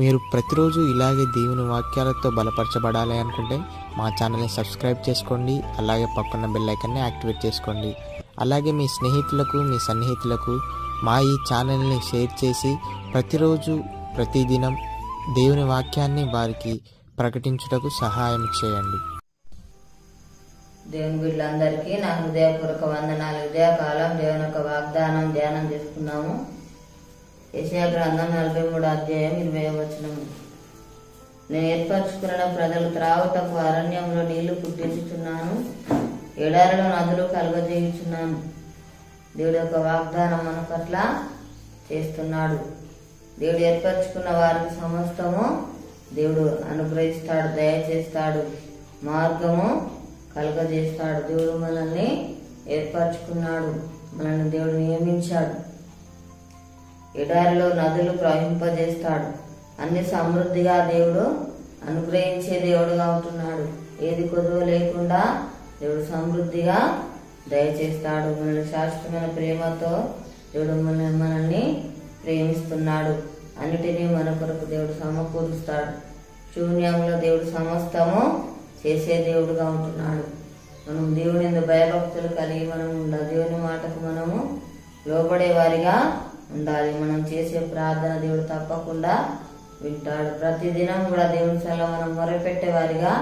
మీరు ప్రతిరోజు ఇలాగే దేవుని వాక్యాలతో బలపరచబడాలి అనుకుంటే మా ఛానల్ని సబ్స్క్రైబ్ చేసుకోండి. అలాగే పక్కన బెల్ ఐకాన్ని యాక్టివేట్ చేసుకోండి. అలాగే మీ స్నేహితులకు, మీ సన్నిహితులకు మా ఈ ఛానల్ని షేర్ చేసి ప్రతిరోజు ప్రతిదినం దేవుని వాక్యాన్ని వారికి ప్రకటించుటకు సహాయం చేయండి. దేవుని బిడ్డలందరికీ నా హృదయపూర్వక వందనాలు. ఉదయకాలం దేవుని యొక్క వాగ్దానం ధ్యానం చేసుకున్నాము. యెషయా గ్రంథం 43వ అధ్యాయం 20వ వచనం. నేను ఏర్పరచుకున్న ప్రజలు త్రాగుటకు అరణ్యంలో నీళ్లు పుట్టించుచున్నాను, ఎడారిలో నదులు కలుగజేయుచున్నాను. దేవుడి యొక్క వాగ్దానం మన పట్ల చేస్తున్నాడు. దేవుడు ఏర్పరచుకున్న వారికి సమస్తము దేవుడు అనుగ్రహిస్తాడు, దయచేస్తాడు, మార్గము కలుగజేస్తాడు. దేవుడు మనల్ని ఏర్పరచుకున్నాడు, మనల్ని దేవుడు నియమించాడు. ఎడారిలో నదులు ప్రవహింపజేస్తాడు. అన్ని సమృద్ధిగా దేవుడు అనుగ్రహించే దేవుడుగా ఉంటున్నాడు. ఏది కొదువ లేకుండా దేవుడు సమృద్ధిగా దయచేస్తాడు. మనల్ని శాశ్వతమైన ప్రేమతో దేవుడు మనల్ని ప్రేమిస్తున్నాడు. అన్నిటినీ మన కొరకు దేవుడు సమకూరుస్తాడు. శూన్యంలో దేవుడు సమస్తము చేసే దేవుడుగా ఉంటున్నాడు. మనం దేవుని యందు భయభక్తులు కలిగి మనం ఉండాలి. దేవుని మాటకు మనము లోబడే వారిగా ఉండాలి. మనం చేసే ప్రార్థన దేవుడు తప్పకుండా వింటాడు. ప్రతిదినం కూడా దేవుని సలహా మనం మొరపెట్టే వారిగా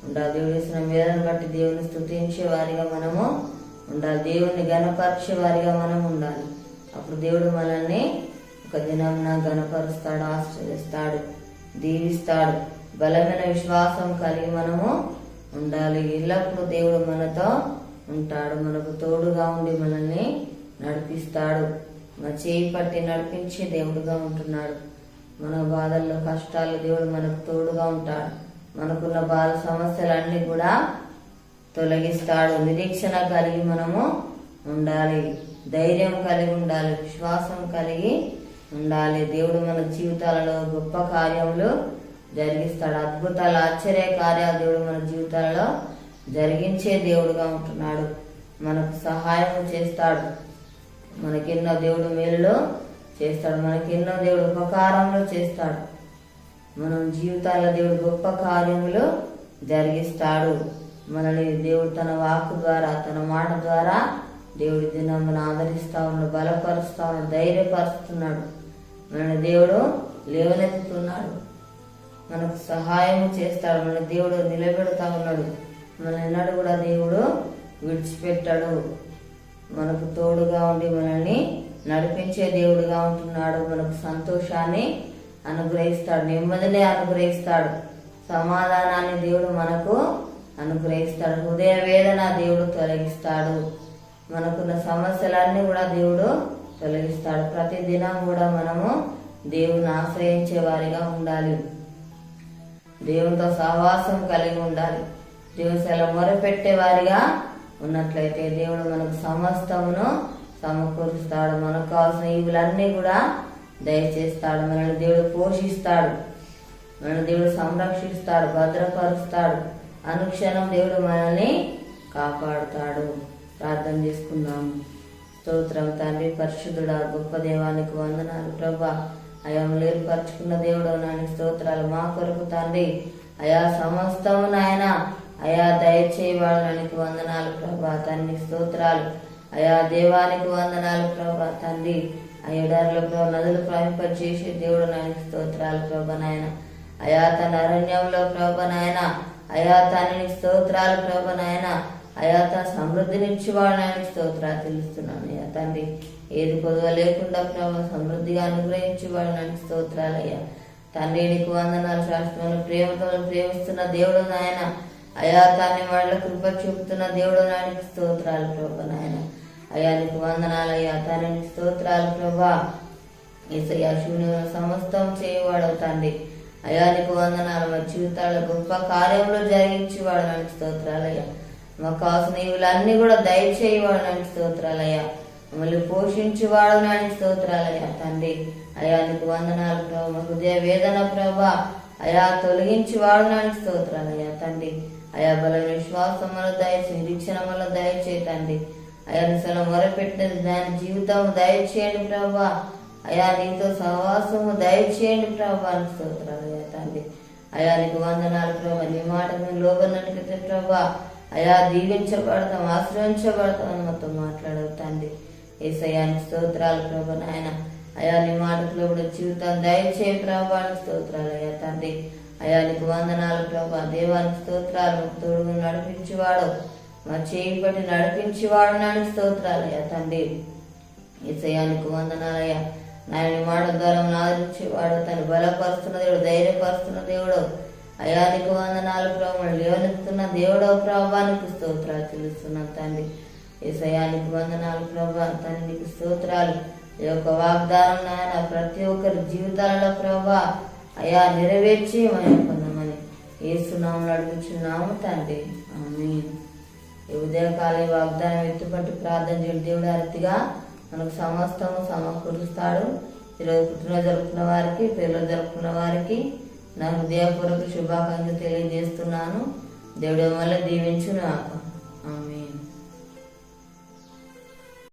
ఉండాలి. దేవుడు ఇచ్చిన మేలను బట్టి దేవుని స్తుతించే వారిగా మనము ఉండాలి. దేవుని గణపరిచే వారిగా మనం ఉండాలి. అప్పుడు దేవుడు మనల్ని ఒక దినం గణపరుస్తాడు, ఆశ్రయిస్తాడు, దీవిస్తాడు. బలమైన విశ్వాసం కలిగి మనము ఉండాలి. ఎల్లప్పుడూ దేవుడు మనతో ఉంటాడు, మనకు తోడుగా ఉండి మనల్ని నడిపిస్తాడు. మన చేయి పట్టి నడిపించే దేవుడుగా ఉంటున్నాడు. మన బాధల్లో కష్టాలు దేవుడు మనకు తోడుగా ఉంటాడు. మనకున్న బాధ సమస్యలన్నీ కూడా తొలగిస్తాడు. నిరీక్షణ కలిగి మనము ఉండాలి, ధైర్యం కలిగి ఉండాలి, విశ్వాసం కలిగి ఉండాలి. దేవుడు మన జీవితాలలో గొప్ప కార్యములు జరిగిస్తాడు. అద్భుతాలు, ఆశ్చర్య కార్యాలు దేవుడు మన జీవితాలలో జరిగించే దేవుడుగా ఉంటున్నాడు. మనకు సహాయం చేస్తాడు. మనకెన్నో దేవుడు మేలులో చేస్తాడు. మనకెన్నో దేవుడు ఉపకారంలో చేస్తాడు. మనం జీవితాల్లో దేవుడు గొప్ప కార్యములు జరిగిస్తాడు. మనల్ని దేవుడు తన వాక్కు ద్వారా, తన మాట ద్వారా దేవుడి దినమును ఆదరిస్తా ఉన్నాడు, బలపరుస్తా ఉన్నాడు, ధైర్యపరుస్తున్నాడు. మనల్ని దేవుడు లేవనెత్తుతున్నాడు, మనకు సహాయం చేస్తాడు. మన దేవుడు నిలబెడతా ఉన్నాడు. మన ఎన్నడూ కూడా దేవుడు విడిచిపెట్టాడు. మనకు తోడుగా ఉండి మనల్ని నడిపించే దేవుడుగా ఉంటున్నాడు. మనకు సంతోషాన్ని అనుగ్రహిస్తాడు, నెమ్మదిని అనుగ్రహిస్తాడు, సమాధానాన్ని దేవుడు మనకు అనుగ్రహిస్తాడు. హృదయ వేదన దేవుడు తొలగిస్తాడు. మనకున్న సమస్యలన్నీ కూడా దేవుడు తొలగిస్తాడు. ప్రతి దినం కూడా మనము దేవుని ఆశ్రయించే వారిగా ఉండాలి. దేవునితో సహవాసం కలిగి ఉండాలి. దేవుని సెలవు మొరపెట్టే వారిగా ఉన్నట్లయితే దేవుడు మనకు సమస్తమును సమకూరుస్తాడు. మనకు కావాల్సిన ఈవులన్నీ కూడా దయచేస్తాడు. మనల్ని దేవుడు పోషిస్తాడు, మనల్ని దేవుడు సంరక్షిస్తాడు, భద్రపరుస్తాడు. అనుక్షణం దేవుడు మనల్ని కాపాడుతాడు. ప్రార్థన చేసుకుందాము. స్తోత్రం తండ్రి, పరిశుద్ధుడా, గొప్ప దేవానికి వందనాలు ప్రభా. అయా ఏర్పరచుకున్న దేవుడు నాయన స్తోత్రాలు. మా కొరకు తండ్రి అయా సమస్తము నాయన అయా దయచేయవాడు నానికి వందనాలు ప్రభా. తండ్రి స్తోత్రాలు. అయా దేవానికి వందనాలు ప్రభా. తండ్రి ఆ ఎడారిలో ప్రభా నదులు ప్రవహింపజేసే దేవుడు నానికి స్తోత్రాలు ప్రభా నాయన. అయా తన అరణ్యంలో ప్రభా నాయన అయా తనని స్తోత్రాలు ప్రభా నాయన. అయా తన సమృద్ధినిచ్చి వాడు నాయన స్తోత్రాలు తెలుస్తున్నాను. అయ్యా తండ్రి ఏది కొదువ లేకుండా ప్రభా సమృద్ధిగా అనుగ్రహించి వాడు నాయన స్తోత్రాలు. అయ్యా తండ్రి నీకు వందనాలు. శాస్త్రమైన ప్రేమతో ప్రేమిస్తున్న దేవుడు నాయన. అయా తాన్ని వాళ్ళ కృప చూపుతున్న దేవుడు నాయనకి స్తోత్రాలు ప్రభా నాయన. అయా నీకు వందనాలు. అయ్యా తానికి స్తోత్రాలు ప్రభా. ఏసయ్యా శూన్యమైన సమస్తం చేయవాడు తండ్రి. అయా నీకు వందనాలు. మా జీవితాల గొప్ప కార్యంలో జరిగించేవాడు నాయన స్తోత్రాలయ్యా. మాకు కావాల్సిన ఇవులన్నీ కూడా దయచేయవాడు నాయన స్తోత్రాలయ్యా. మమ్మల్ని పోషించేవాడు నాయన స్తోత్రాలయ్యా తండ్రి. అయా నీకు వందనాలు ప్రభా. మా హృదయ వేదన ప్రభా అయా తొలగించేవాడు నాయన స్తోత్రాలయ్యా తండ్రి. అయా బలమైన విశ్వాసం వల్ల దయచే, నిరీక్షణ వల్ల దయచే తండ్రి. అయా నిసలు మొరపెట్టిన దాని జీవితం దయచేయండి ప్రభా. అయా నీతో సహవాసము దయచేయండి ప్రభా స్తోత్రాలు అయ్యా తండ్రి. అయా నీకు వందనాలు ప్రభా. నీ మాట మేము లోబడినట్లయితే ప్రభా అయా దీవించబడతాం, ఆశ్రయించబడతాం అని మొత్తం మాట్లాడవు తండ్రి. యేసయ్యానికి స్తోత్రాలు ప్రభా నాయన. అయా నీ మాటలో కూడా జీవితాన్ని దయచేయ ప్రభానికి స్తోత్రాలు అయ్యా తండ్రి. అయా నీకు వందనాలు ప్రభా. దేవానికి స్తోత్రాలు. తోడుగా నడిపించేవాడు, మా చేయి పట్టి నడిపించేవాడు నాని స్తోత్రాలు అయ్యా తండ్రి. యేసయ్యానికి వందనాలయ్యా నాయన. మాట ద్వారా ఆదరించేవాడు, తను బలపరుస్తున్న దేవుడు, ధైర్యపరుస్తున్న దేవుడు. అయా నీకు వందనాలు ప్రభు. లేవనెత్తున్న దేవుడో ప్రభానికి స్తోత్రాలు తెలుస్తున్నాను తండ్రి. యేసయ్యానికి వందనాలు ప్రభా తండ్రి. నీకు స్తోత్రాలు. ఈ యొక్క వాగ్దానం నాయన ప్రతి ఒక్కరి జీవితాలలో ప్రభా అయా నెరవేర్చి మనం పొందమని యేసునామములో అడుగుచున్నాము తండ్రి. ఆమేన్. ఈ ఉదయకాల వాగ్దానం ఎత్తుపట్టి ప్రార్థన చేయడం దేవుడు అతిగా మనకు సమస్తము సమకూరుస్తాడు. ఈరోజు పుట్టినరోజు జరుపుకున్న వారికి, పిల్లలు జరుపుకున్న వారికి నా హృదయపూర్వక శుభాకాంక్షలు తెలియజేస్తున్నాను. దేవుడు వల్ల దీవించును. ఆమేన్.